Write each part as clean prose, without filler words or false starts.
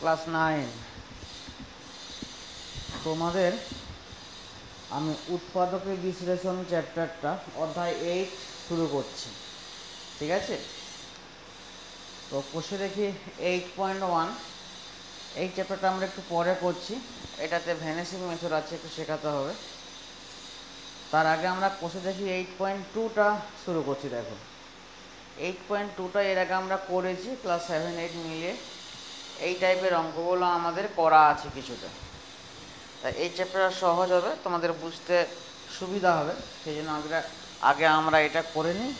Class 9 তোমাদের আমি উৎপাদকের বিশ্লেষণ চ্যাপ্টারটা অধ্যায় 8 শুরু করছি। ঠিক আছে, তো কোষে দেখি 8.1 এই চ্যাপ্টারটা আমরা একটু পরে করছি। এটাতে ভ্যানিসিং মেথড আছে, একটু শেখাতে হবে। তার আগে আমরা কোষে দেখি 8.2টা শুরু করছি। দেখো 8.2টা এর আগে আমরা করেছি ক্লাস 7-8 মিলিয়ে। এই টাইপের অঙ্কগুলো আমাদের করা আছে কিছুটা, তাই এই চ্যাপ্টারটা সহজ হবে, তোমাদের বুঝতে সুবিধা হবে। সেই জন্য আগে আমরা এটা করে নিই।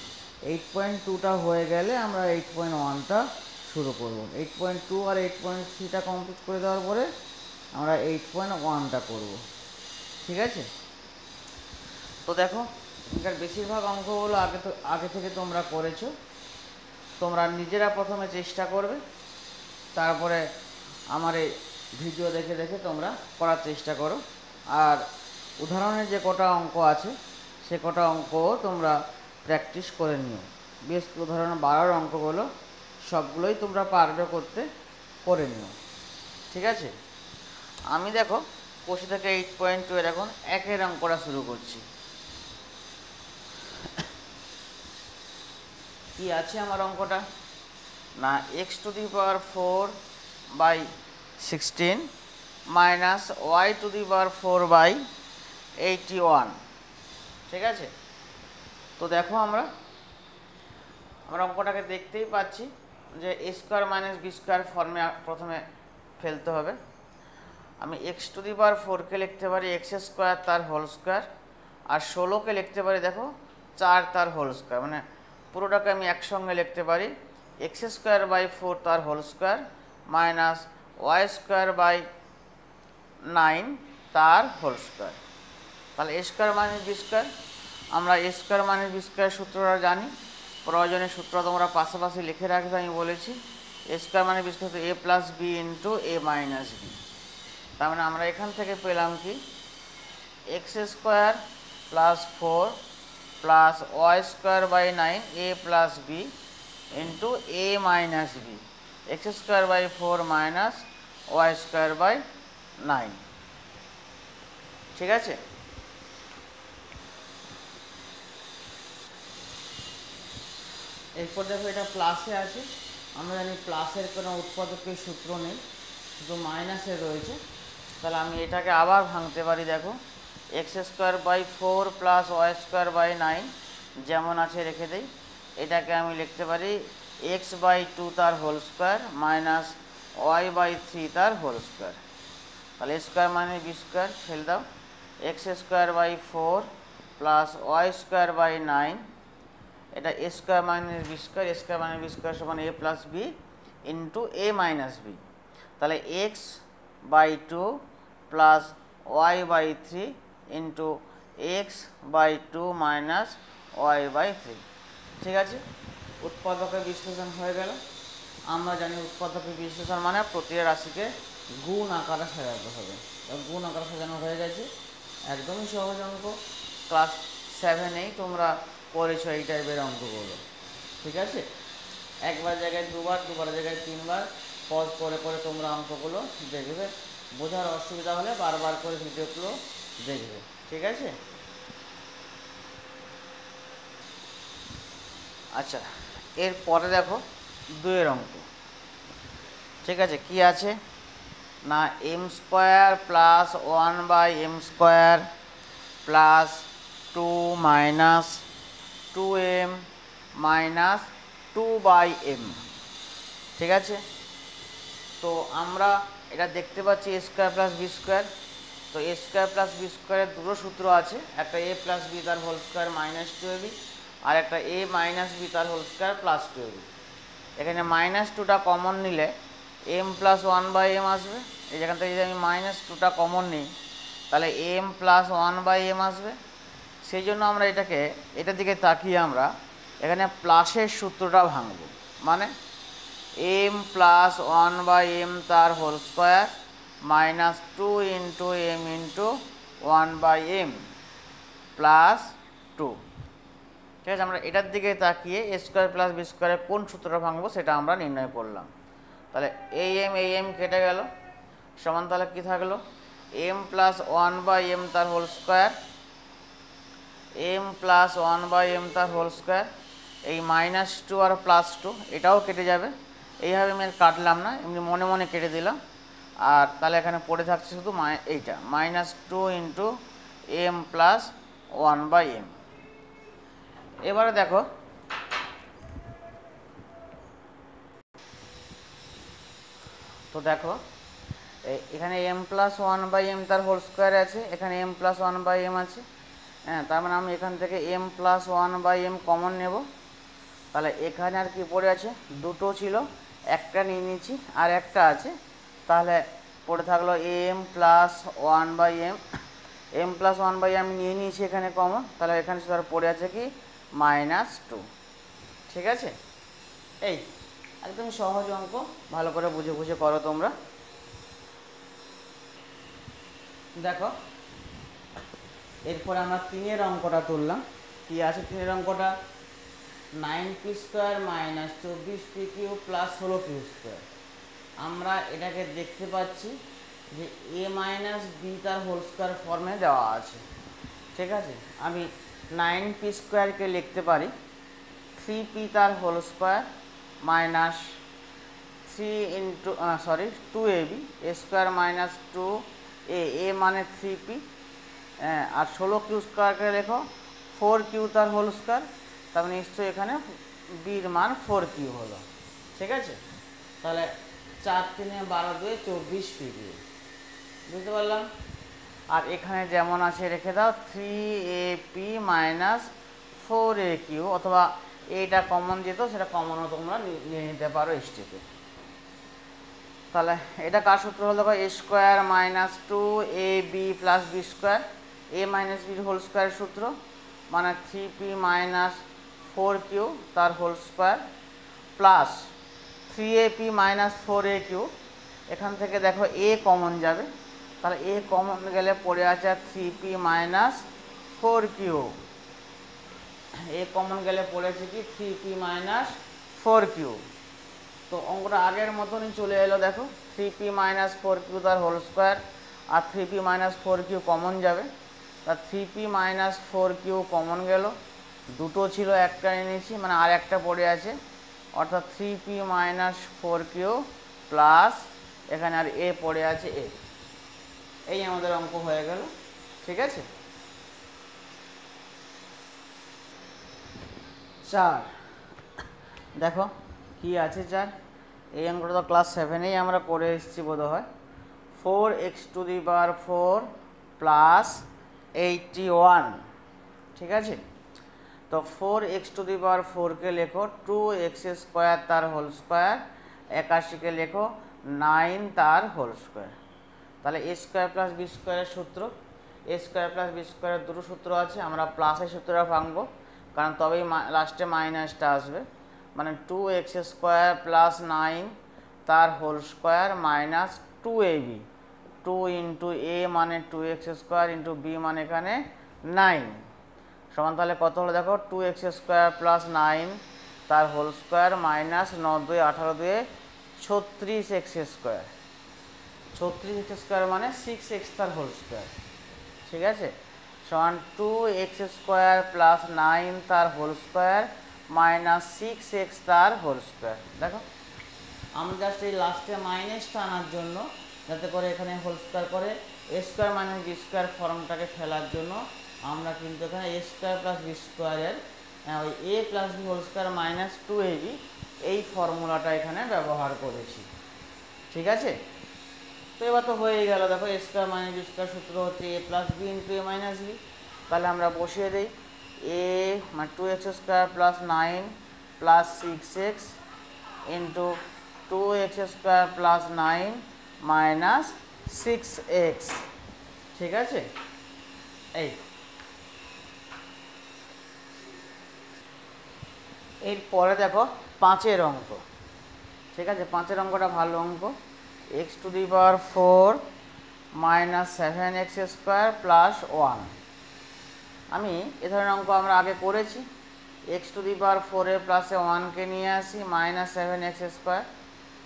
8.2টা হয়ে গেলে আমরা 8.1টা শুরু করব। 8.2 আর 8.3টা কমপ্লিট করে দেওয়ার পরে আমরা 8.1টা করব। ঠিক আছে, তো দেখো এখানকার বেশিরভাগ অঙ্কগুলো আগে থেকে তোমরা করেছো। তোমরা নিজেরা প্রথমে চেষ্টা করবে, তারপরে আমার এই ভিডিও দেখে দেখে তোমরা করার চেষ্টা করো। আর উদাহরণে যে কটা অঙ্ক আছে সে কটা অঙ্কও তোমরা প্র্যাকটিস করে নিও। বেশ উদাহরণ 12 অঙ্কগুলো সবগুলোই তোমরা পারবে করতে, করে নিও। ঠিক আছে, আমি দেখো কোষে থেকে 8.2 এর এখন একের অঙ্কটা শুরু করছি। কি আছে আমার অঙ্কটা? না, x⁴/16 মাইনাস y⁴/81। ঠিক আছে, তো দেখো আমরা অঙ্কটাকে দেখতেই পাচ্ছি যে a² - b² ফর্মে প্রথমে ফেলতে হবে। আমি x⁴কে লিখতে পারি x² তার হোল স্কোয়ার, আর 16কে লিখতে পারি দেখো 4 তার হোল স্কোয়ার। মানে পুরোটাকে আমি একসঙ্গে লিখতে পারি x²/4 তার হোল স্কোয়ার মাইনাস y²/9 তার হোল স্কোয়ার। তাহলে a² - b², আমরা a² - b² সূত্রটা জানি। প্রয়োজনীয় সূত্র তোমরা পাশাপাশি লিখে রাখবে, আমি বলেছি। a² - b² a plus B into a minus B. তার মানে আমরা এখান থেকে পেলাম কি x² + 4 plus y²/9 a plus B into a minus B, x²/4 minus y²/9। ঠিক আছে, এরপর দেখো এটা প্লাসে আছে। আমরা জানি প্লাসের কোনো উৎপাদকের সূত্র নেই, শুধু মাইনাসে রয়েছে। তাহলে আমি এটাকে আবার ভাঙতে পারি। দেখো x²/4 প্লাস y²/9 যেমন আছে রেখে দেই। এটাকে আমি লিখতে পারি x/2 তার হোল স্কোয়ার মাইনাস y/3 তার হোল স্কোয়ার। তাহলে a² - b² ফেল দাও, x²/4 প্লাস y²/9, এটা a² - b², a² - b² সমান a plus B into a minus B. তাহলে x/2 plus y/3 into x/2 minus y/3। ঠিক আছে, উৎপাদকের বিশ্লেষণ হয়ে গেল। আমরা জানি উৎপাদকের বিশ্লেষণ মানে প্রতিটা রাশিকে গুণ আকারে সাজাতে হবে। গুণ আকারে সাজানো হয়ে গেছে, একদমই সহজ অঙ্ক। ক্লাস 7-এই তোমরা করেছো এই টাইপের অঙ্কগুলো। ঠিক আছে, একবার জায়গায় দুবার, দুবার জায়গায় 3বার পজ করে করে তোমরা অঙ্কগুলো দেখবে। বোঝার অসুবিধা হলে বারবার করে ভিডিওগুলো দেখবে। ঠিক আছে, আচ্ছা এরপরে দেখো 2-এর অঙ্ক। ঠিক আছে, কি আছে না, m² plus 1/m² plus 2 minus 2m minus 2/m। ঠিক আছে, তো আমরা এটা দেখতে পাচ্ছি a² + b²। তো a² + b² দুটো সূত্র আছে, একটা a প্লাস বি তার হোল স্কোয়ার মাইনাস 2ab, আর একটা a মাইনাস বি তার হোল স্কোয়ার প্লাস 2ab। এখানে -2টা কমন নিলে m প্লাস 1/m আসবে। এই যেখান থেকে যদি আমি -2টা কমন নিই তাহলে m প্লাস 1/m আসবে। সেই জন্য আমরা এটার দিকে তাকিয়ে আমরা এখানে প্লাসের সূত্রটা ভাঙব। মানে m প্লাস 1/m তার whole square minus 2 into m into 1/m plus 2। ঠিক আছে, আমরা এটার দিকে তাকিয়ে a² + b² কোন সূত্রটা ভাঙবো সেটা আমরা নির্ণয় করলাম। তাহলে এই এম কেটে গেল, সমান তাহলে কী থাকলো M plus one by M তার whole square, M plus one by M তার হোল স্কোয়ার। এই -2 আর +2 এটাও কেটে যাবে, এইভাবে আমি আর কাটলাম না, এমনি মনে মনে কেটে দিলাম। আর তাহলে এখানে পড়ে থাকছে শুধু এইটা -2 into M plus one by M. এবারে দেখো তো দেখো এখানে M plus one by M তার হোল স্কোয়ার আছে, এখানে M plus one by M আছে। হ্যাঁ, তার মানে আমি এখান থেকে M plus one by M common নেব। তাহলে এখানে আর কি পড়ে আছে, দুটো ছিল, একটা নিয়ে নিয়েছি আর একটা আছে। তাহলে পড়ে থাকলো M plus one by M, M plus one by M নিয়ে নিয়েছি এখানে কমন। তাহলে এখানে শুধু পড়ে আছে কি -2। ঠিক আছে, এই একদম সহজ অঙ্ক, ভালো করে বুঝে বুঝে করো তোমরা। দেখো এরপরে আমরা 3-এর অঙ্কটা তুললাম। কি আছে 3-এর অঙ্কটা, 9p square minus 24p cube plus 16q square. আমরা এটাকে দেখতে পাচ্ছি যে a মাইনাস বি তার হোল স্কোয়ার ফর্মে দেওয়া আছে। ঠিক আছে, আমি 9p স্কোয়ারকে লিখতে পারি 3p তার whole square minus 2ab a square minus 2a মানে 3p, আর 16q স্কোয়ারকে লেখো 4q তার হোল স্কোয়ার। তার মানে নিশ্চয়ই এখানে বির মান 4q হলো। ঠিক আছে, তাহলে 4 3 12 2 24p দিয়ে বুঝতে পারলাম। আর এখানে যেমন আছে রেখে দাও 3ap মাইনাস 4aq, অথবা এইটা কমন যেত সেটা কমনও তোমরা নিয়ে নিতে পারো স্টেপে। তাহলে এটা কার সূত্র হলো, A square minus 2ab plus B square, A minus বির হোল স্কোয়ারের সূত্র, মানে 3p মাইনাস 4q তার whole square plus 3ap minus 4aq। এখান থেকে দেখো এ কমন যাবে, তাহলে এ কমন গেলে পড়ে আছে 3p minus 4q, a common গেলে পড়েছে কি 3p মাইনাস 4q। তো অঙ্কটা আগের মতনই চলে এলো, দেখো 3p মাইনাস 4q তার হোল স্কোয়ার আর 3p মাইনাস 4q কমন যাবে। তা 3p মাইনাস 4q কমন গেল, দুটো ছিল একটা এনেছি, মানে আর একটা পড়ে আছে, অর্থাৎ 3p মাইনাস 4q প্লাস এখানে আর এ পড়ে আছে এ। এই আমাদের অঙ্ক হয়ে গেল। ঠিক আছে, 4 দেখো কি আছে 4, এই অঙ্কটা তো ক্লাস 7-এই আমরা করে এসেছি বোধ হয়। 4x⁴ plus 81। ঠিক আছে, তো 4x⁴কে লেখো 2x স্কোয়ার তার হোল স্কোয়ার, 81কে লেখো 9 তার হোল স্কোয়ার। তাহলে এ স্কোয়ার প্লাস বি স্কোয়ারের সূত্র, এ স্কোয়ার প্লাস বি স্কোয়ারের দুটো সূত্র আছে, আমরা প্লাসের সূত্রটা ভাঙবো, কারণ তবেই লাস্টে মাইনাসটা আসবে। মানে 2x স্কোয়ার প্লাস 9 তার whole square minus 2ab, 2 into A মানে 2x স্কোয়ার ইন্টু বি মানে এখানে 9 সমান। তাহলে কত হলো দেখো 2x স্কোয়ার প্লাস 9 তার whole square minus 9 2 18 2 36x square, 36x square মানে 6x তার হোল স্কোয়ার। ঠিক আছে, সমান 2x স্কোয়ার প্লাস 9 তার হোল স্কোয়ার মাইনাস 6x তার হোল স্কোয়ার। দেখো আমরা জাস্ট এই লাস্টে মাইনাসটা আনার জন্য, যাতে করে এখানে হোল স্কোয়ার করে এ স্কোয়ার মাইনাস বি স্কোয়ার ফর্মটাকে ফেলার জন্য আমরা কিন্তু এখানে এ স্কোয়ার প্লাস বি স্কোয়ারের ওই A plus B whole square minus 2ab এই ফর্মুলাটা এখানে ব্যবহার করেছি। ঠিক আছে, তো এবার তো হয়েই গেল। দেখো A square minus B square সূত্র হচ্ছে এ plus B into A minus B. তাহলে আমরা বসিয়ে দিই এ মানে 2x square plus 9 plus 6x into 2x square plus 9 minus 6x। ঠিক আছে, এই এরপরে দেখো 5-এর অঙ্ক। ঠিক আছে, 5-এর অঙ্কটা ভালো অঙ্ক, x⁴ minus 7x square plus 1। আমি এ ধরনের অঙ্ক আমরা আগে করেছি, x⁴ এর প্লাসে 1কে নিয়ে আসি মাইনাস 7x স্কোয়ার,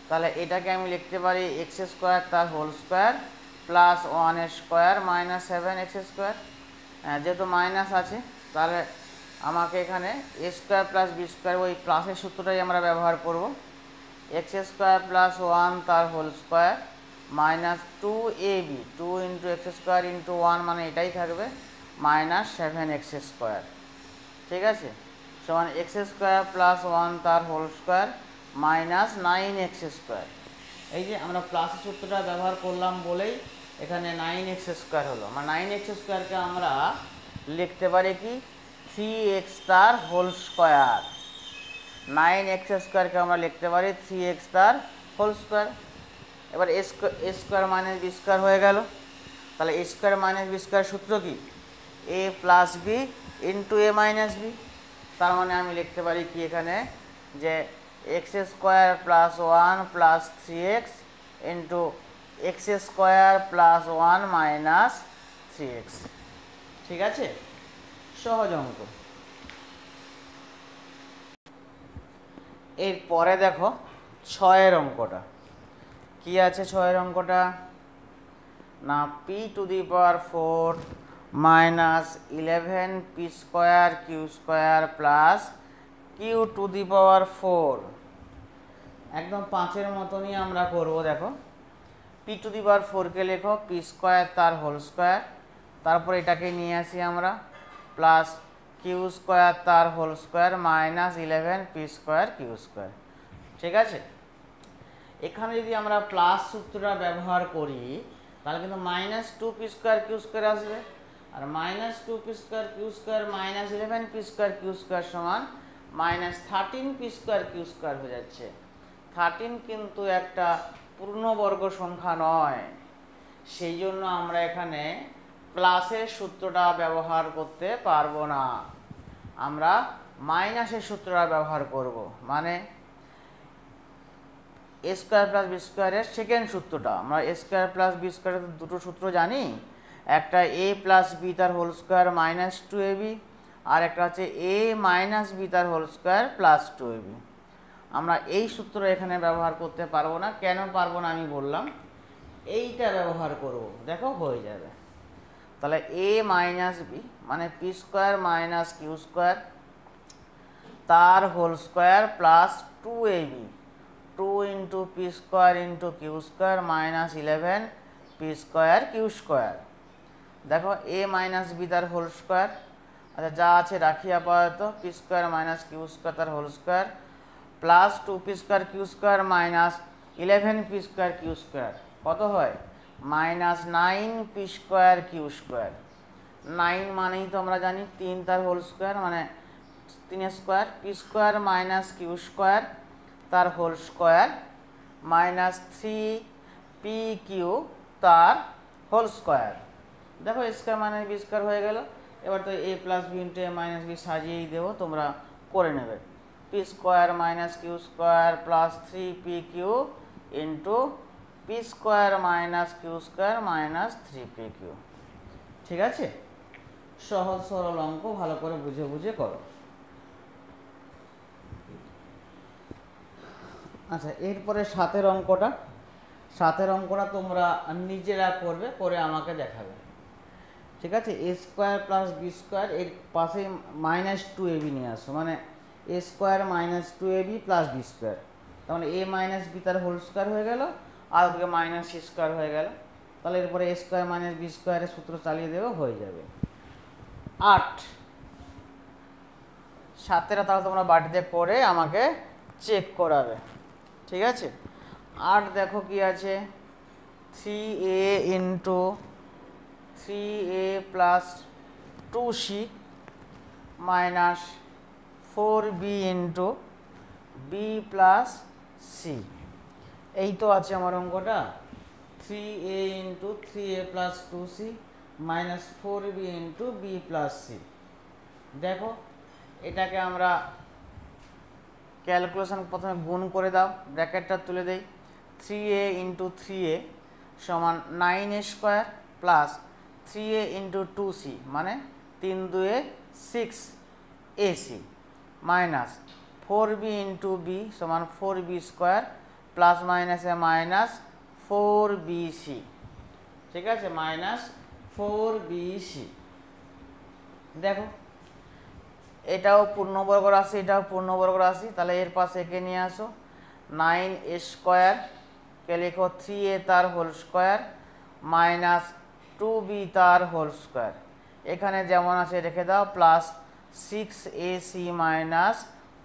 তাহলে এটাকে আমি লিখতে পারি এক্স স্কোয়ার তার whole square plus 1 square minus 7x square. যেহেতু মাইনাস আছে তাহলে আমাকে এখানে A square plus B square ওই প্লাসের সূত্রটাই আমরা ব্যবহার করব। এক্স স্কোয়ার প্লাস 1 তার whole square minus 2ab 2 into X square into 1 মানে এটাই থাকবে মাইনাস 7x স্কোয়ার। ঠিক আছে, সমান এক্স স্কোয়ার প্লাস 1 তার whole square minus 9x square. এই যে আমরা প্লাসের সূত্রটা ব্যবহার করলাম বলেই এখানে 9x স্কোয়ার হলো, মানে 9x স্কোয়ারকে আমরা লিখতে পারি কি 3x তার হোল স্কোয়ার। 9x স্কোয়ারকে আমরা লিখতে পারি 3x তার হোল স্কোয়ার। এবার A square minus B square হয়ে গেল। তাহলে A square minus B square সূত্র কি A plus B into A minus B. তার মানে আমি লিখতে পারি কি এখানে যে x square plus 1 plus 3x into X square plus 1 minus 3x। ঠিক আছে, সহজ অঙ্ক। এরপরে দেখো 6 অঙ্কটা কি আছে। 6 অঙ্কটা না P to the power 4 minus 11 P square Q square plus Q to the power 4। একদম 5-এর মতনই আমরা করব। দেখো পি টু দি পাওয়ার 4কে লেখো পি স্কোয়ার তার হোল স্কোয়ার, তারপর এটাকে নিয়ে আসি আমরা প্লাস কিউ স্কোয়ার তার whole square minus 11 P square Q square. ঠিক আছে, এখানে যদি আমরা প্লাস সূত্রটা ব্যবহার করি তাহলে কিন্তু minus 2 P square Q square আসবে, আর minus 2 P square Q square minus 11 P square Q square সমান minus 13 P square Q square হয়ে যাচ্ছে। 13 কিন্তু একটা পূর্ণবর্গ সংখ্যা নয়, সেই জন্য আমরা এখানে প্লাসের সূত্রটা ব্যবহার করতে পারবো না, আমরা মাইনাসের সূত্রটা ব্যবহার করব। মানে এ স্কোয়ার প্লাস বি স্কোয়ারের সেকেন্ড সূত্রটা, আমরা এ স্কোয়ার প্লাস বি স্কোয়ারের দুটো সূত্র জানি, একটা এ প্লাস বি তার হোল স্কোয়ার মাইনাস 2ab, আর একটা হচ্ছে এ মাইনাস বি তার হোল স্কোয়ার প্লাস 2ab। আমরা এই সূত্র এখানে ব্যবহার করতে পারবো না। কেন পারবো না আমি বললাম, এইটা ব্যবহার করব, দেখো হয়ে যাবে। তাহলে এ মাইনাস বি মানে P square minus Q square তার whole square plus 2ab 2 into P square into Q square minus 11 P square Q square. দেখো এ মাইনাস বি তার হোল স্কোয়ার, আচ্ছা যা আছে রাখি আপাতত, P square minus Q square তার whole square plus 2 P square Q square minus 11 P square Q square কত হয় minus 9 P square Q square. 9 মানেই তো আমরা জানি 3 তার হোল স্কোয়ার মানে 3 square, P square minus Q square তার whole square minus 3 P Q তার হোল স্কোয়ার। দেখো স্কোয়ার মাইনাস বি স্কোয়ার হয়ে গেল। এবার তো A plus B into A minus B সাজিয়েই দেবো, তোমরা করে নেবে। P square minus Q square plus 3 P Q into P square minus Q square minus 3 P Q. ঠিক আছে, সহজ সরল অঙ্ক, ভালো করে বুঝে বুঝে করো। আচ্ছা এরপরে 7 অঙ্কটা, 7 অঙ্কটা তোমরা নিজেরা করবে, করে আমাকে দেখাবে। ঠিক আছে, A square plus B square এর পাশে মাইনাস 2ab নিয়ে আসো, মানে A square minus 2ab plus B square, তার মানে এ মাইনাস বি তার হোল স্কোয়ার হয়ে গেল, আর ওদিকে মাইনাস সি স্কোয়ার হয়ে গেল। তাহলে এরপরে এ স্কোয়ার মাইনাস বি স্কোয়ারের সূত্র চালিয়ে দেবে, হয়ে যাবে 8। 7টা তাহলে তোমরা বাড়িতে করে আমাকে চেক করাবে। ঠিক আছে, 8 দেখো কি আছে 3a into 3a plus 2c minus 4b into B plus C. এই তো আছে আমার অঙ্কটা, 3a into 3a plus 2c minus 4b into B plus C. দেখো এটাকে আমরা ক্যালকুলেশন প্রথমে গুণ করে দাও, ব্র্যাকেটটা তুলে দেই। 3a ইন্টু 3a সমান 9a square plus 3a into 2c মানে 3 2 6 ac minus 4b into B সমান 4b স্কোয়ার প্লাস মাইনাসে মাইনাস 4bc, ঠিক আছে, মাইনাস 4bc। দেখো এটাও পূর্ণবর্গ রাশি, এটাও পূর্ণবর্গ রাশি, তাহলে এর পাশে একে নিয়ে আসো। 9a স্কোয়ার কে লেখো 3a তার হোল স্কোয়ার মাইনাস 2b তার হোল স্কোয়ার, এখানে যেমন আছে রেখে দাও, প্লাস 6ac মাইনাস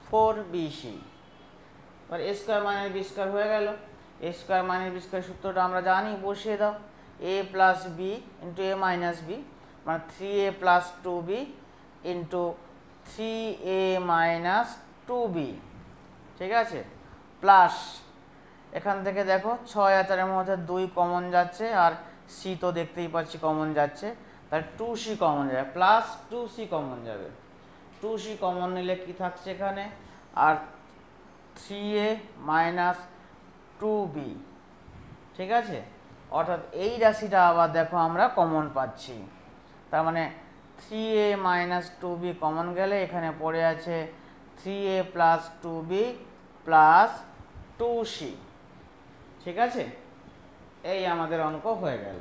4bc। এবার A square minus B square হয়ে গেল। A square minus B square সূত্রটা আমরা জানি, বসিয়ে দাও। a plus B into A minus B মানে 3a plus 2b into 3a minus 2b, ঠিক আছে, প্লাস এখান থেকে দেখো 6 আর 4-এর মধ্যে 2 কমন যাচ্ছে, আর সি তো দেখতেই পাচ্ছি কমন যাচ্ছে, তাহলে 2c কমন যাবে, প্লাস 2c কমন যাবে। 2c কমন নিলে কি থাকছে এখানে, আর 3a মাইনাস 2b, ঠিক আছে, অর্থাৎ এই রাশিটা আবার দেখো আমরা কমন পাচ্ছি। তার মানে 3a মাইনাস 2b কমন গেলে এখানে পড়ে আছে 3a plus 2b plus 2c, ঠিক আছে, এই আমাদের অঙ্ক হয়ে গেল।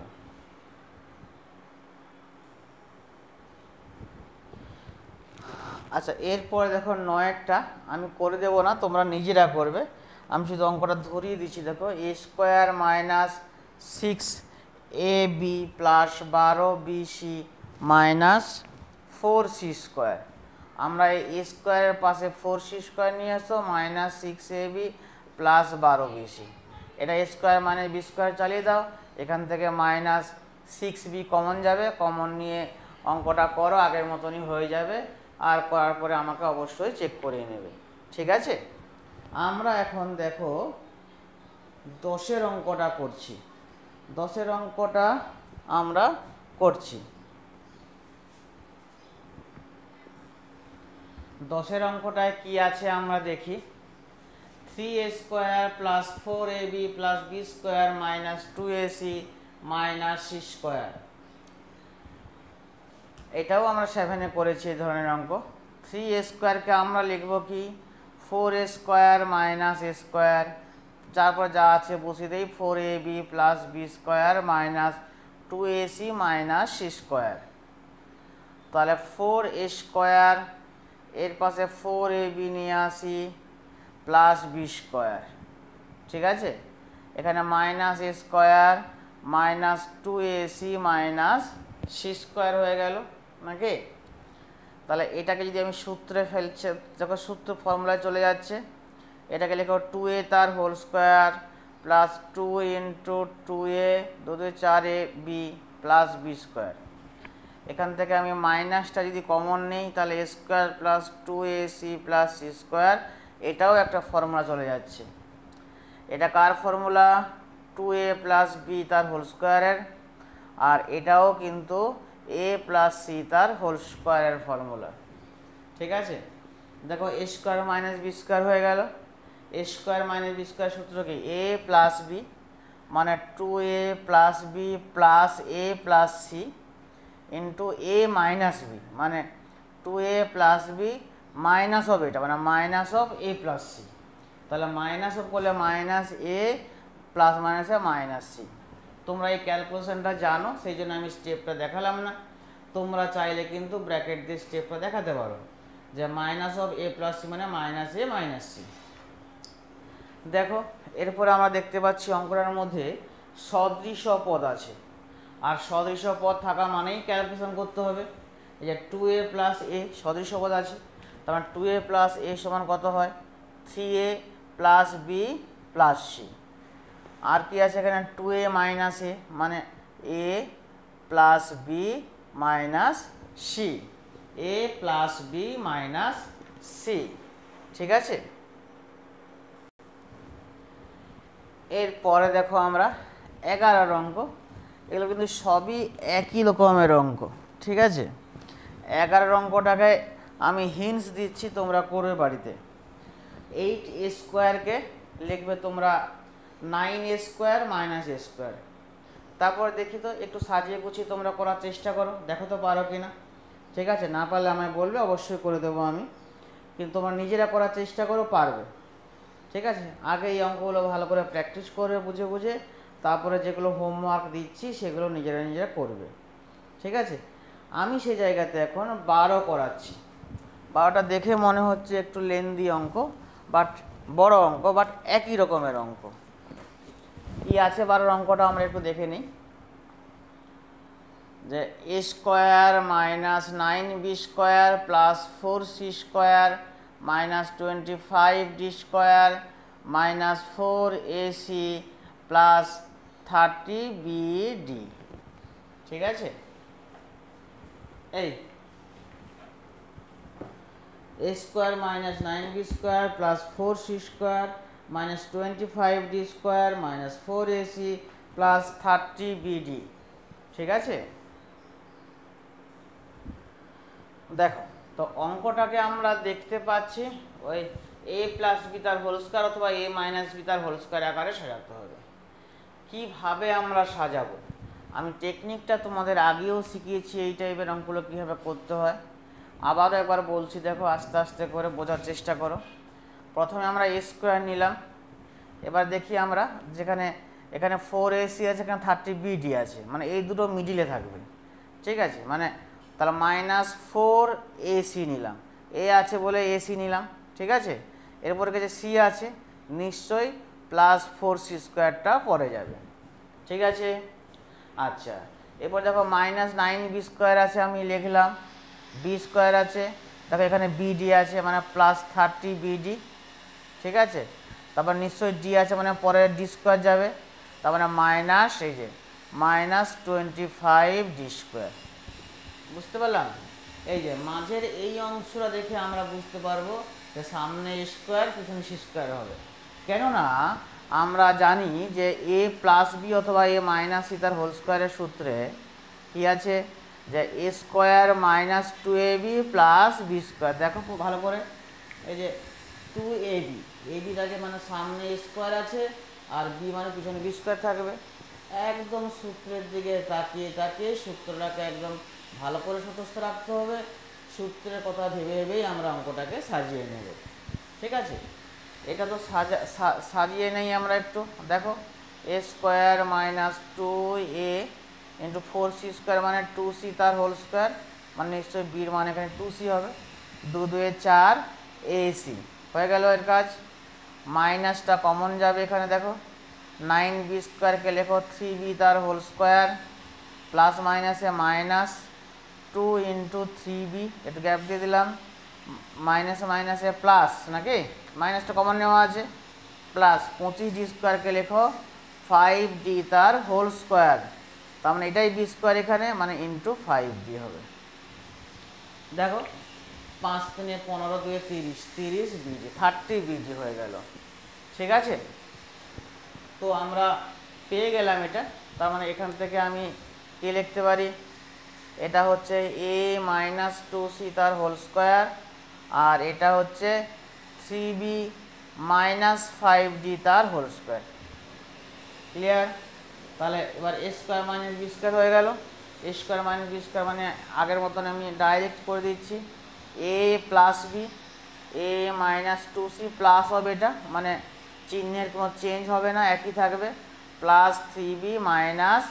আচ্ছা, এরপরে দেখো 9-এরটা আমি করে দেবো না, তোমরা নিজেরা করবে, আমি শুধু অঙ্কটা ধরিয়ে দিচ্ছি। দেখো a square minus 6ab plus 12bc minus 4c square, আমরা এই a স্কোয়ারের পাশে 4c স্কোয়ার নিয়ে আসো, মাইনাস 6ab প্লাস 12bc, এটা a square minus B square চালিয়ে দাও, এখান থেকে মাইনাস 6b কমন যাবে, কমন নিয়ে অঙ্কটা করো, আগের মতনই হয়ে যাবে, আর করার পরে আমাকে অবশ্যই চেক করিয়ে নেবে, ঠিক আছে। আমরা এখন দেখো 10-এর অঙ্কটা করছি। 10-এর অঙ্কটা আমরা করছি। 10-এর অঙ্কটায় কি আছে আমরা দেখি। 3a square plus 4ab plus B square minus 2ac minus c square, এটাও আমরা 7-এ করেছি এই ধরনের অঙ্ক। 3a স্কোয়ারকে আমরা লিখব কি 4a square minus a square, তারপর যা আছে বসিয়ে দেই 4ab plus B square minus 2ac minus c square, তাহলে 4a স্কোয়ার, এর পাশে 4ab নিয়ে আসি প্লাস বি স্কোয়ার, ঠিক আছে, এখানে minus a square minus 2ac minus c square হয়ে গেল নাকি। তাহলে এটাকে যদি আমি সূত্রে ফেলছি, যখন সূত্র ফর্মুলায় চলে যাচ্ছে, এটাকে লেখো 2a তার whole square plus 2 into 2a 2 2 4ab plus B square, এখান থেকে আমি মাইনাসটা যদি কমন নেই তাহলে a square plus 2ac plus c square, এটাও একটা ফর্মুলা চলে যাচ্ছে। এটা কার ফর্মুলা, 2a প্লাস বি তার হোল স্কোয়ারের, আর এটাও কিন্তু a প্লাস সি তার হোল স্কোয়ারের ফর্মুলা, ঠিক আছে। দেখো a square minus B square হয়ে গেল। a square minus B square সূত্র কি, a প্লাস বি মানে 2a plus B plus a plus C into a minus B মানে 2a plus B minus of এটা মানে minus of a plus C, তাহলে minus of করলে minus a plus মাইনাসে minus C. তোমরা এই ক্যালকুলেশনটা জানো, সেই জন্য আমি স্টেপটা দেখালাম না, তোমরা চাইলে কিন্তু ব্র্যাকেট দিয়ে স্টেপটা দেখাতে পারো, যে minus of a plus C মানে মাইনাস a মাইনাস সি। দেখো এরপরে আমরা দেখতে পাচ্ছি অঙ্কটার মধ্যে সদৃশ পদ আছে, আর সদৃশ পদ থাকা মানেই ক্যালকুলেশন করতে হবে। এই যে 2a প্লাস a সদৃশ পদ আছে, তার মানে 2a প্লাস a সমান কত হয়, 3a plus B plus C. আর কি আছে এখানে, 2a মাইনাস a মানে a plus B minus C, a plus B minus C, ঠিক আছে। এরপরে দেখো আমরা 11 অঙ্ক, এগুলো কিন্তু সবই একই রকমের অঙ্ক, ঠিক আছে। 11 অঙ্কটাকে আমি হিন্টস দিচ্ছি, তোমরা করবে বাড়িতে। 8a স্কোয়ারকে লিখবে তোমরা 9a square minus a square. তারপর দেখি তো একটু সাজিয়ে গুছিয়ে তোমরা করার চেষ্টা করো, দেখো তো পারো কি না, ঠিক আছে। না পারলে আমায় বলবে, অবশ্যই করে দেবো আমি, কিন্তু তোমরা নিজেরা করার চেষ্টা করো, পারবে। ঠিক আছে, আগে এই অঙ্কগুলো ভালো করে প্র্যাকটিস করবে বুঝে বুঝে, তারপরে যেগুলো হোমওয়ার্ক দিচ্ছি সেগুলো নিজেরা নিজেরা করবে। ঠিক আছে, আমি সেই জায়গাতে এখন 12 করাচ্ছি। 12টা দেখে মনে হচ্ছে একটু লেন্দি অঙ্ক, বাট বড় অঙ্ক, বাট একই রকমের অঙ্ক। কি আছে 12 অঙ্কটা আমরা একটু দেখে নিই। যে A square minus 9b square plus 4c square minus 25d square minus 4ac plus 30bd। ঠিক আছে, এই a square minus 9b square plus 4c square minus 25d square minus 4ac plus 30bd। ঠিক আছে, দেখো তো অঙ্কটাকে আমরা দেখতে পাচ্ছি ওই a প্লাস বি তার হোল স্কোয়ার অথবা a মাইনাস বি তার হোল স্কোয়ার আকারে সাজাতে হবে। কিভাবে আমরা সাজাবো, আমি টেকনিকটা তোমাদের আগেও শিখিয়েছি, এই টাইপের অঙ্কগুলো কীভাবে করতে হয়। আবারও একবার বলছি, দেখো আস্তে আস্তে করে বোঝার চেষ্টা করো। প্রথমে আমরা a স্কোয়ার নিলাম, এবার দেখি আমরা যেখানে এখানে 4ac আছে, এখানে 30bd আছে, মানে এই দুটো মিডিলে থাকবে। ঠিক আছে, মানে তাহলে মাইনাস 4ac নিলাম, এ আছে বলে এসি নিলাম। ঠিক আছে, এরপরে কাছে সি আছে, নিশ্চয়ই প্লাস 4c স্কোয়ারটা পরে যাবে। ঠিক আছে, আচ্ছা এরপর দেখো মাইনাস 9b স্কোয়ার আছে, আমি লিখলাম, বি স্কোয়ার আছে, দেখো এখানে বিডি আছে মানে প্লাস 30bd। ঠিক আছে, তারপর নিশ্চয়ই ডি আছে মানে পরে ডি স্কোয়ার যাবে, তার মানে মাইনাস এই যে মাইনাস 25d স্কোয়ার। বুঝতে পারলাম? এই যে মাঝের এই অংশটা দেখে আমরা বুঝতে পারবো যে সামনে স্কোয়ার পিছনে সি স্কোয়ার হবে। কেননা আমরা জানি যে এ প্লাস বি অথবা এ মাইনাস সি তার হোল স্কোয়ারের সূত্রে কী আছে, যে A square minus 2ab plus B square. দেখো খুব ভালো করে, এই যে 2ab, এবি থাকে মানে সামনে স্কোয়ার আছে আর বি মানে পিছনে বি স্কোয়ার থাকবে। একদম সূত্রের দিকে তাকিয়ে তাকিয়ে সূত্রটাকে একদম ভালো করে সতস্ত রাখতে হবে, সূত্রের কথা ভেবে ভেবেই আমরা অঙ্কটাকে সাজিয়ে নেব। ঠিক আছে, এটা তো সাজিয়ে নেই আমরা একটু। দেখো A square minus 2a into 4c square মানে 2c তার হোল স্কোয়ার, মানে নিশ্চয়ই বির মানে এখানে 2c হবে, 2 2 4 ac হয়ে গেল এর কাজ। মাইনাসটা কমন যাবে এখানে, দেখো 9b স্কোয়ারকে লেখো 3b তার হোল স্কোয়ার প্লাস মাইনাসে মাইনাস 2 ইন্টু 3b, একটু গ্যাপ দিয়ে দিলাম, মাইনাসে মাইনাসে প্লাস, নাকি মাইনাসটা কমন নেওয়া আছে, প্লাস 25d স্কোয়ারকে লেখো 5d তার হোল স্কোয়ার, তার মানে এটাই বি স্কোয়ার এখানে, মানে ইন্টু 5d হবে। দেখো 5 3 15 2 30, 30bd 30bd হয়ে গেল। ঠিক আছে, তো আমরা পেয়ে গেলাম এটা। তার মানে এখান থেকে আমি কি লিখতে পারি, এটা হচ্ছে a মাইনাস 2c তার হোল স্কোয়ার, আর এটা হচ্ছে 3b মাইনাস 5d তার হোল স্কোয়ার। ক্লিয়ার? তাহলে এবার A square minus B square হয়ে গেল। A square minus B square মানে আগের মতন আমি ডাইরেক্ট করে দিচ্ছি, এ প্লাস বি, এ মাইনাস 2c প্লাস হবে, এটা মানে চিহ্নের কোনো চেঞ্জ হবে না, একই থাকবে, plus 3b minus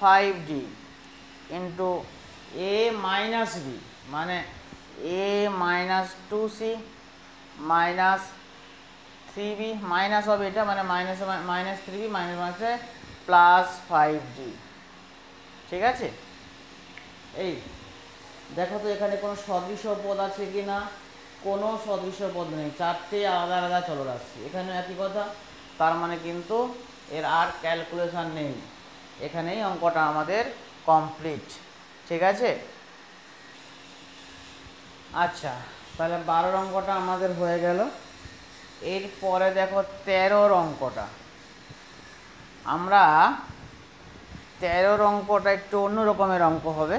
5d into A minus B মানে A minus 2c minus 3b minus হবে, এটা মানে মাইনাস মাইনাস 3b মাইনাস মাইনাসে প্লাস 5d। ঠিক আছে, এই দেখো তো এখানে কোনো সদৃশ পদ আছে কি না, কোনো সদৃশ পদ নেই, চারটে আলাদা আলাদা চলরাশি, এখানেও একই কথা, তার মানে কিন্তু এর আর ক্যালকুলেশন নেই, এখানেই অঙ্কটা আমাদের কমপ্লিট। ঠিক আছে, আচ্ছা তাহলে 12 অঙ্কটা আমাদের হয়ে গেল। এরপরে দেখো 13 অঙ্কটা, আমরা 13 অঙ্কটা একটু অন্য রকমের অঙ্ক হবে,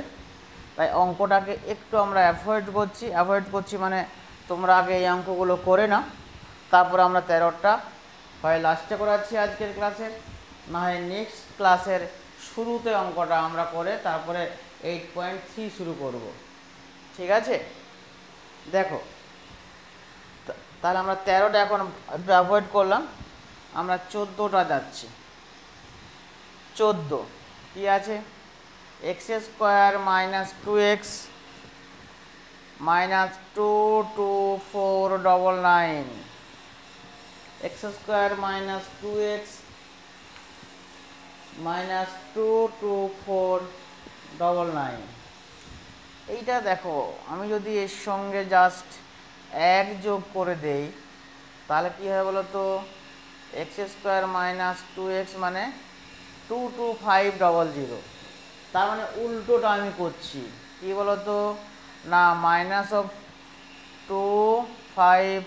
তাই অঙ্কটাকে একটু আমরা অ্যাভয়েড করছি মানে তোমরা আগে এই অঙ্কগুলো করে নাও, তারপর আমরা 13টা হয় লাস্টে করাচ্ছি আজকের ক্লাসে, না হয় নেক্সট ক্লাসের শুরুতে অঙ্কটা আমরা করে তারপরে 8.3 শুরু করব। ঠিক আছে, দেখো তাহলে আমরা 13টা এখন একটু অ্যাভয়েড করলাম, আমরা 14টা যাচ্ছি। 14 কি আছে, x square minus 2x minus 22499, x square minus 2x minus 22499। এইটা দেখো, আমি যদি এর সঙ্গে জাস্ট 1 যোগ করে দেই তাহলে কী হয় বলো তো, এক্স স্কোয়ার মাইনাস 2x মানে 22500, তার মানে উল্টোটা আমি করছি, কি বলো তো না, মাইনাস অফ 224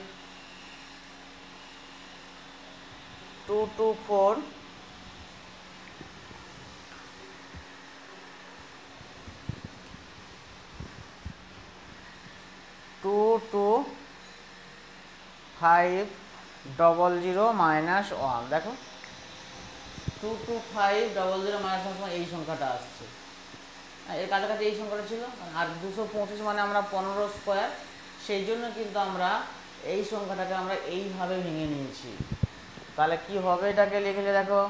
22500 মাইনাস 1, দেখো 22500 মাইনাস 1 এই সংখ্যাটা আসছে, এর কাছাকাছি এই সংখ্যাটা ছিল। আর 225 মানে আমরা 15 স্কোয়ার, সেই জন্য কিন্তু আমরা এই সংখ্যাটাকে আমরা এইভাবে ভেঙে নিয়েছি। তাহলে কি হবে, এটাকে লিখলে দেখো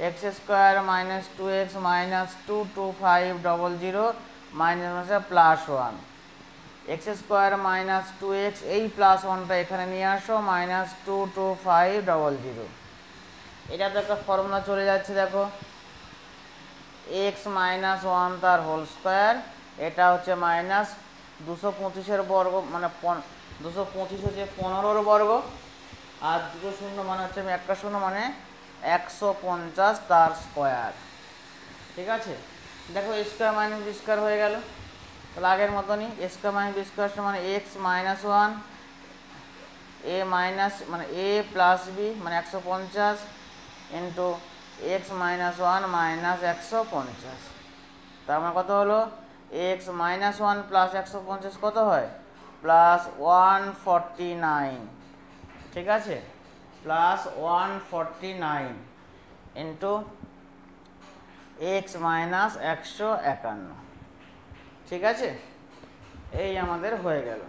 X square minus 2x minus 22500 minus plus 1, x square minus 2x, এই প্লাস 1টা এখানে নিয়ে আসো, মাইনাস 22500। এটা তো একটা ফর্মুলা চলে যাচ্ছে, দেখো এক্স মাইনাস 1 তার হোল স্কোয়ার, এটা হচ্ছে মাইনাস 225-এর বর্গ, মানে 225 হচ্ছে 15-র বর্গ, আর 2 শূন্য মানে হচ্ছে, আমি একটা শূন্য মানে 150 তার স্কোয়ার। ঠিক আছে, দেখো A square minus B square হয়ে গেল, তাহলে আগের মতনই এ স্কোয়ার মাইনাস বি স্কোয়ার মানে এক্স মাইনাস 1 এ মাইনাস মানে এ প্লাস বি মানে 150 ইন্টু এক্স মাইনাস 1 মাইনাস 150, তার মানে কত হলো, এক্স মাইনাস 1 প্লাস 150 কত হয়, প্লাস 149। ঠিক আছে, প্লাস 149 ইন্টু এক্স মাইনাস 151। ঠিক আছে, এই আমাদের হয়ে গেল।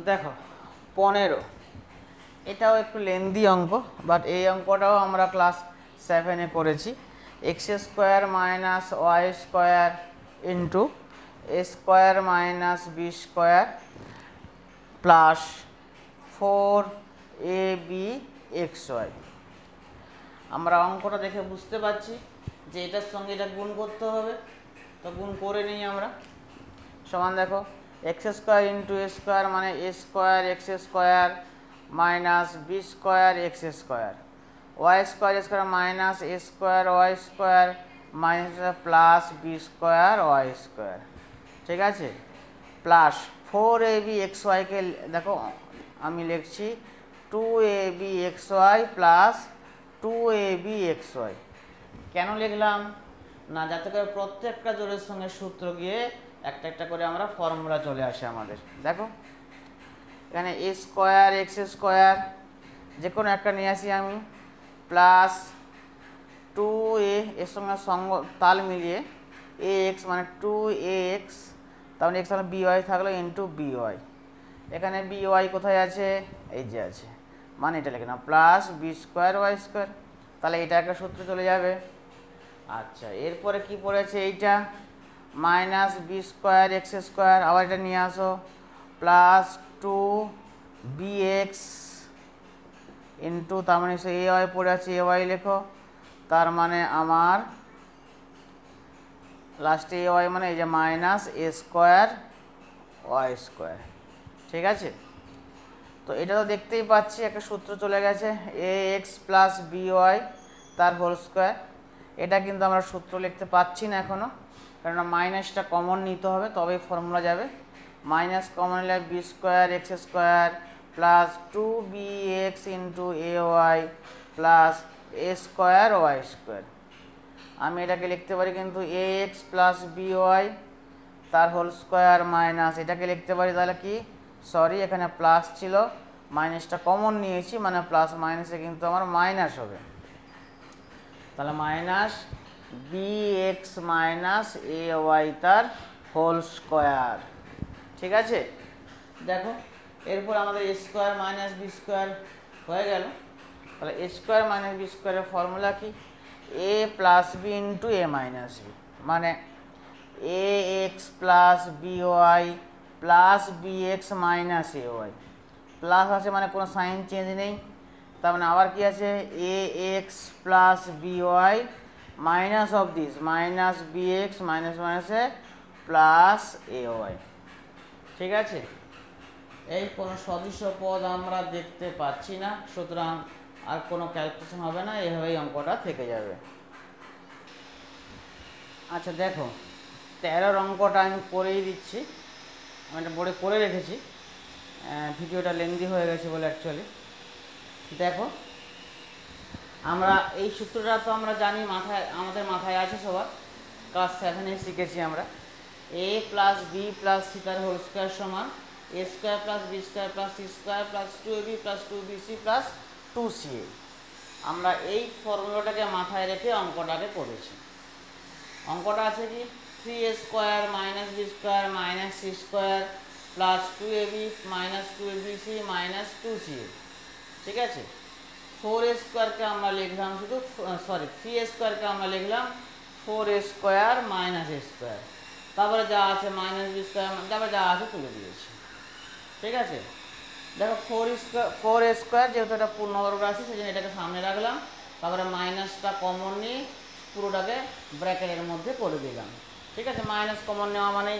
দেখো 15, এটাও একটু লেন্দি অঙ্ক, বাট এই অঙ্কটাও আমরা ক্লাস 7-এ করেছি। X square minus Y square into A square minus B square plus 4ab xy। আমরা অঙ্কটা দেখে বুঝতে পারছি যে এটার সঙ্গে এটা গুণ করতে হবে, তো গুণ করে নিই আমরা। সমান দেখো X square into A square মানে A square X square minus B square X square, Y square square minus A square Y square minus plus B square Y square. ঠিক আছে, প্লাস 4ab xyকে দেখো আমি লিখছি 2ab xy plus 2ab xy। কেন লিখলাম না, যাতে করে প্রত্যেকটা জোড়ের সঙ্গে সূত্র গিয়ে একটা একটা করে আমরা ফর্মুলা চলে আসে আমাদের। দেখো এখানে এ স্কোয়ার এক্স স্কোয়ার যে কোনো একটা নিয়ে আসি আমি, প্লাস 2a এর সঙ্গে তাল মিলিয়ে এ এক্স মানে 2ax, তাহলে এক্স মানে বিওয়াই থাকলো ইন্টু বিওয়াই, এখানে বিওয়াই কোথায় আছে, এই যে আছে, মানে এটা লিখে না, plus B square Y square, তাহলে এটা একটা সূত্র চলে যাবে। আচ্ছা, এরপরে কি পড়েছে এইটা, minus B square X square, আবার এটা নিয়ে আসো, প্লাস 2bx ইন্টু, তার মানে এ ওয়াই পড়ে আছে, এ ওয়াই লেখো, তার মানে আমার লাস্টে এ ওয়াই মানে এই যে minus A square Y square. ঠিক আছে, তো এটা তো দেখতেই পাচ্ছি একটা সূত্র চলে গেছে, এ এক্স প্লাস বি ওয়াই তার হোল স্কোয়ার। এটা কিন্তু আমরা সূত্র লিখতে পাচ্ছি না এখনও, কেননা মাইনাসটা কমন নিতে হবে তবেই ফর্মুলা যাবে। মাইনাস কমন নিলে B square X square plus 2bx into A Y plus A square Y square. আমি এটাকে লিখতে পারি কিন্তু A X plus B Y তার হোল স্কোয়ার মাইনাস, এটাকে লিখতে পারি তাহলে কি, সরি এখানে প্লাস ছিল, মাইনাসটা কমন নিয়েছি মানে প্লাস মাইনাসে কিন্তু আমার মাইনাস হবে, তাহলে minus B X minus A Y তার হোল স্কোয়ার। ঠিক আছে, দেখো এরপর আমাদের A square minus B square হয়ে গেল। তাহলে এ স্কোয়ার মাইনাস বি স্কোয়ারের ফর্মুলা কি? A plus B into A minus B, মানে A X plus B Y plus B X minus A Y. Plus আছে মানে কোনো সাইন চেঞ্জ নেই, তার মানে আবার কি আছে? A X plus B Y minus of this minus B X minus মাইনাসে প্লাস এ ওয়াই। ঠিক আছে, এই কোনো সদৃশ্য পদ আমরা দেখতে পাচ্ছি না, সুতরাং আর কোনো ক্যালকুলেশন হবে না, এভাবেই অঙ্কটা থেকে যাবে। আচ্ছা দেখো 13 অঙ্কটা আমি করেই দিচ্ছি, আমি একটা বোর্ডে করে রেখেছি, ভিডিওটা লেন্দি হয়ে গেছে বলে অ্যাকচুয়ালি। দেখো আমরা এই সূত্রটা তো আমরা জানি, আমাদের মাথায় আছে সবার, ক্লাস 7-এ শিখেছি আমরা। A plus B plus C তার হোল স্কোয়ার সমান A square plus B square plus C square plus 2ab plus 2bc plus 2ca। আমরা এই ফর্মুলাটাকে মাথায় রেখে অঙ্কটাকে করেছি। অঙ্কটা আছে কি? 3a square minus B square minus C square plus 2ab minus 2bc minus 2ca। ঠিক আছে, 4a স্কোয়ারকে আমরা লিখলাম শুধু, সরি 3a স্কোয়ারকে আমরা লিখলাম 4a square minus a square, তারপরে যা আছে মাইনাস বি স্কোয়ার, তারপরে যা আছে তুলে দিয়েছি। ঠিক আছে, দেখো 4a স্কোয়ার যেহেতু এটা পূর্ণবর্গ আছে সেই জন্য এটাকে সামনে রাখলাম, তারপরে মাইনাসটা কমন নিয়ে পুরোটাকে ব্র্যাকেটের মধ্যে করে দিলাম। ঠিক আছে, মাইনাস কমন নেওয়া মানে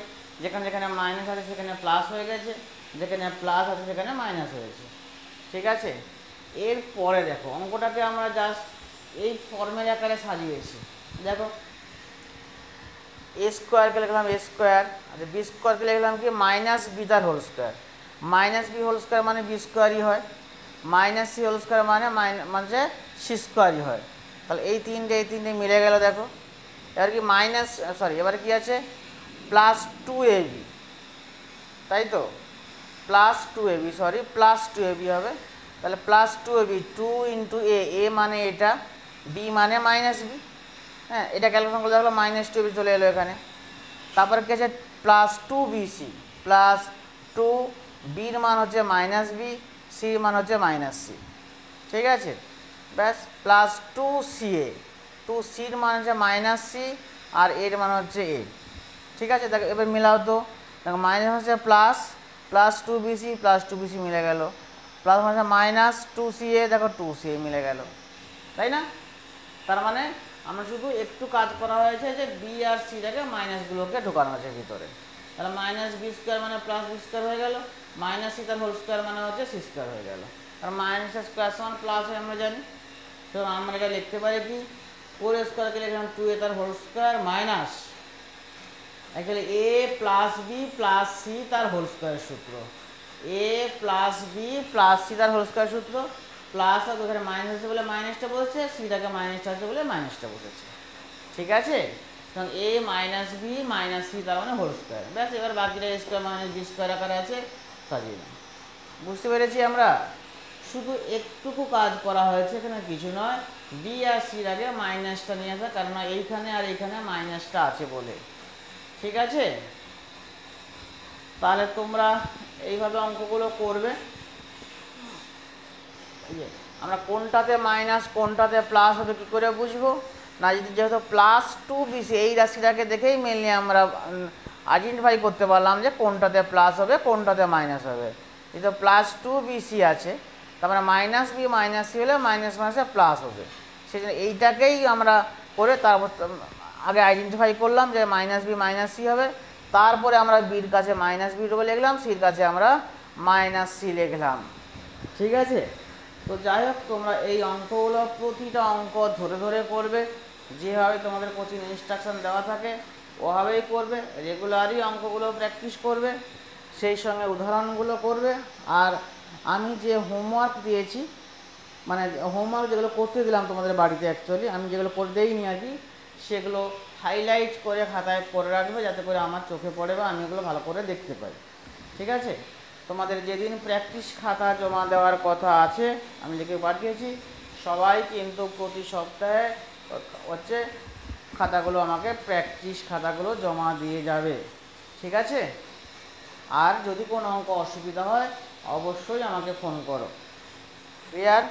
যেখানে যেখানে মাইনাস আছে সেখানে প্লাস হয়ে গেছে, যেখানে প্লাস আছে সেখানে মাইনাস হয়েছে। ঠিক আছে, এরপরে দেখো অঙ্কটাকে আমরা জাস্ট এই ফর্মের আকারে সাজিয়েছি। দেখো এ স্কোয়ারকে লিখলাম এ স্কোয়ার, আচ্ছা বি স্কোয়ারকে লিখলাম কি মাইনাস বি তার whole square, minus B whole square মানে বি স্কোয়ারই হয়, মাইনাস সি হোল স্কোয়ার মানে মানে সি স্কোয়ারই হয়। তাহলে এই তিনটে মিলে গেল। দেখো এবার কি মাইনাস, সরি এবার কি আছে? প্লাস 2ab, তাই তো, plus 2ab, sorry plus 2ab হবে। তাহলে প্লাস 2ab, 2 ইন্টু এ মানে এটা, বি মানে মাইনাস বি। হ্যাঁ, এটা ক্যালকুলেশন করলে দেখলো মাইনাস 2ab চলে এলো এখানে। তারপরে কি আছে? প্লাস 2bc, প্লাস 2 বির মান হচ্ছে মাইনাস বি, সির মান হচ্ছে মাইনাস সি। ঠিক আছে, ব্যাস, প্লাস 2ca, 2cর মান হচ্ছে মাইনাস সি আর এর মান হচ্ছে এ। ঠিক আছে, দেখো এবার মিলাও তো, দেখো মাইনাস হচ্ছে plus, plus 2bc plus 2bc মিলে গেল, প্লাস হচ্ছে মাইনাস 2ca, দেখো 2ca মিলে গেল, তাই না? তার মানে আমরা শুধু একটু কাজ করা হয়েছে যে বি আর সিটাকে মাইনাসগুলোকে ঢোকানো হয়েছে ভিতরে। তাহলে মাইনাস বি স্কোয়ার মানে প্লাস বি স্কোয়ার হয়ে গেল, মাইনাস সি তার হোল স্কোয়ার মানে হচ্ছে সি স্কোয়ার হয়ে গেল। আর মাইনাস স্কোয়ার সমান প্লাস হয় আমরা জানি, তো আমরা এটা লিখতে পারি কি? 4 স্কোয়ারকে লিখলাম 2a তার হোল স্কোয়ার মাইনাস অ্যাকচুয়ালি এ প্লাস বি প্লাস সি তার হোল স্কোয়ারের সূত্র, এ প্লাস বি প্লাস সি তার হোল স্কোয়ার সূত্র, প্লাস আর ওখানে মাইনাস আছে বলে মাইনাসটা বসেছে, সিটাকে মাইনাসটা আছে বলে মাইনাসটা বসেছে। ঠিক আছে, কারণ এ মাইনাস বি মাইনাস সি তার মানে হোল স্কোয়ার, ব্যাস। এবার বাকিটা এ স্কোয়ার মাইনাস বি স্কোয়ার আকারে আছে, সাজিয়ে দিন। বুঝতে পেরেছি আমরা? শুধু একটুকু কাজ করা হয়েছে, এখানে কিছু নয়, বি আর সির আগে মাইনাসটা নিয়ে আসা, কারণ এইখানে আর এইখানে মাইনাসটা আছে বলে। ঠিক আছে, তাহলে তোমরা এইভাবে অঙ্কগুলো করবে। আমরা কোনটাতে মাইনাস কোনটাতে প্লাস হবে কী করে বুঝবো? না, যেহেতু প্লাস 2bc এই রাশিটাকে দেখেই মেনলি আমরা আইডেন্টিফাই করতে পারলাম যে কোনটাতে প্লাস হবে কোনটাতে মাইনাস হবে। যেহেতু প্লাস 2bc আছে, তার মানে মাইনাস বি মাইনাস সি হলে মাইনাস মাইনাসে প্লাস হবে, সেই জন্য এইটাকেই আমরা করে তারপর আগে আইডেন্টিফাই করলাম যে মাইনাস বি মাইনাস সি হবে, তারপরে আমরা বির কাছে মাইনাস বিটুকু লিখলাম, সির কাছে আমরা মাইনাস সি লিখলাম। ঠিক আছে, তো যাই হোক তোমরা এই অঙ্কগুলো প্রতিটা অঙ্ক ধরে ধরে করবে, যেভাবে তোমাদের কোচিং ইনস্ট্রাকশন দেওয়া থাকে ওভাবেই করবে, রেগুলারই অঙ্কগুলো প্র্যাকটিস করবে, সেই সঙ্গে উদাহরণগুলো করবে। আর আমি যে হোমওয়ার্ক দিয়েছি, মানে হোমওয়ার্ক যেগুলো করতে দিলাম তোমাদের বাড়িতে, অ্যাকচুয়ালি আমি যেগুলো করে দিইনি আর কি, সেগুলো হাইলাইট করে খাতায় করে রাখবে, যাতে করে আমার চোখে পড়ে বা আমি এগুলো ভালো করে দেখতে পাই। ঠিক আছে, তোমাদের যেদিন প্র্যাকটিস খাতা জমা দেওয়ার কথা আছে আমি লিখে পাঠিয়েছি, সবাই কিন্তু প্রতি সপ্তাহে হচ্ছে খাতাগুলো আমাকে প্র্যাকটিস খাতাগুলো জমা দিয়ে যাবে। ঠিক আছে, আর যদি কোনো অঙ্ক অসুবিধা হয় অবশ্যই আমাকে ফোন করো। ক্লিয়ার?